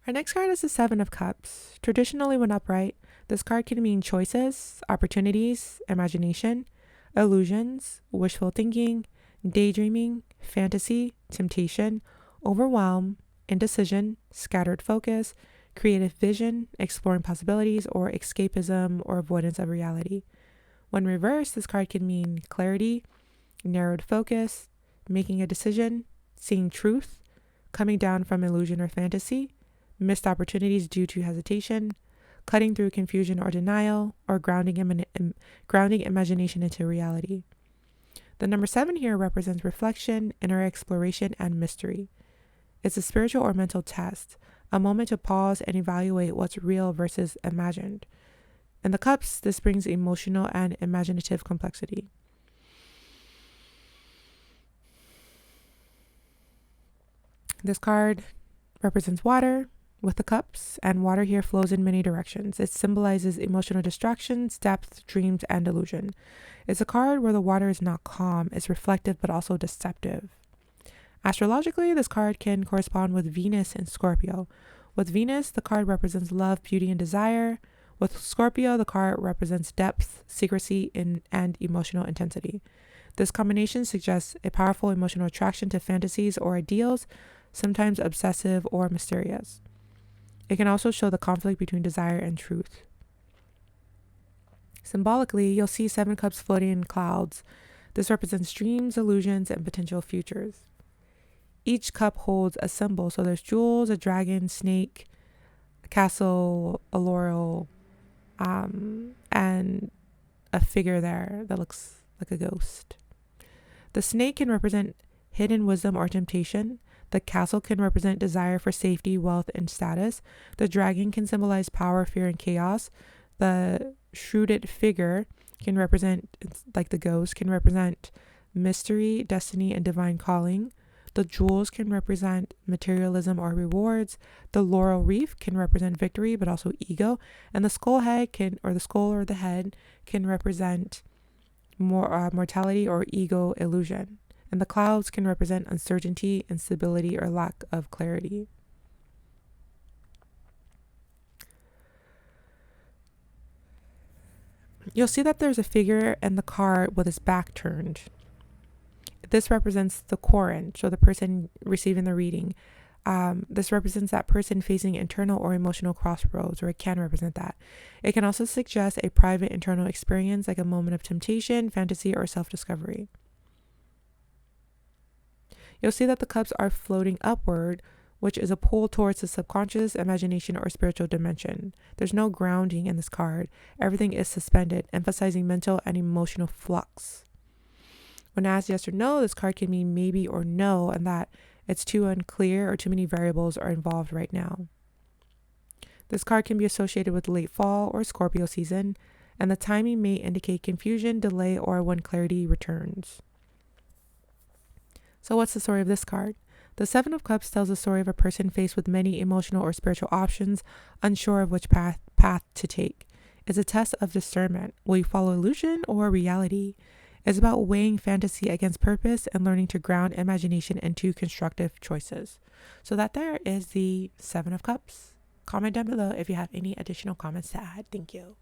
Our next card is the Seven of Cups. Traditionally, when upright, this card can mean choices, opportunities, imagination, illusions, wishful thinking, daydreaming, fantasy, temptation, overwhelm, indecision, scattered focus, creative vision, exploring possibilities, or escapism or avoidance of reality. When reversed, this card can mean clarity, narrowed focus, making a decision, seeing truth, coming down from illusion or fantasy, missed opportunities due to hesitation, cutting through confusion or denial, or grounding imagination into reality. The number 7 here represents reflection, inner exploration, and mystery. It's a spiritual or mental test, a moment to pause and evaluate what's real versus imagined. In the cups, this brings emotional and imaginative complexity. This card represents water with the cups, and water here flows in many directions. It symbolizes emotional distractions, depth, dreams, and illusion. It's a card where the water is not calm, it's reflective but also deceptive. Astrologically, this card can correspond with Venus in Scorpio. With Venus, the card represents love, beauty, and desire. With Scorpio, the card represents depth, secrecy, and emotional intensity. This combination suggests a powerful emotional attraction to fantasies or ideals, sometimes obsessive or mysterious. It can also show the conflict between desire and truth. Symbolically, you'll see 7 cups floating in clouds. This represents dreams, illusions, and potential futures. Each cup holds a symbol. So there's jewels, a dragon, snake, a castle, a laurel, and a figure there that looks like a ghost. The snake can represent hidden wisdom or temptation. The castle can represent desire for safety, wealth, and status. The dragon can symbolize power, fear, and chaos. The shrewd figure can represent, like the ghost, can represent mystery, destiny, and divine calling. The jewels can represent materialism or rewards. The laurel wreath can represent victory, but also ego. And the skull head the skull or the head can represent mortality or ego illusion. And the clouds can represent uncertainty, instability, or lack of clarity. You'll see that there's a figure in the card with his back turned. This represents the querent, so the person receiving the reading. This represents that person facing internal or emotional crossroads, or it can represent that. It can also suggest a private internal experience, like a moment of temptation, fantasy, or self-discovery. You'll see that the cups are floating upward, which is a pull towards the subconscious, imagination, or spiritual dimension. There's no grounding in this card. Everything is suspended, emphasizing mental and emotional flux. When asked yes or no, this card can mean maybe or no, and that it's too unclear or too many variables are involved right now. This card can be associated with late fall or Scorpio season, and the timing may indicate confusion, delay, or when clarity returns. So what's the story of this card? The 7 of Cups tells the story of a person faced with many emotional or spiritual options, unsure of which path to take. It's a test of discernment. Will you follow illusion or reality? It's about weighing fantasy against purpose and learning to ground imagination into constructive choices. So that there is the 7 of Cups. Comment down below if you have any additional comments to add. Thank you.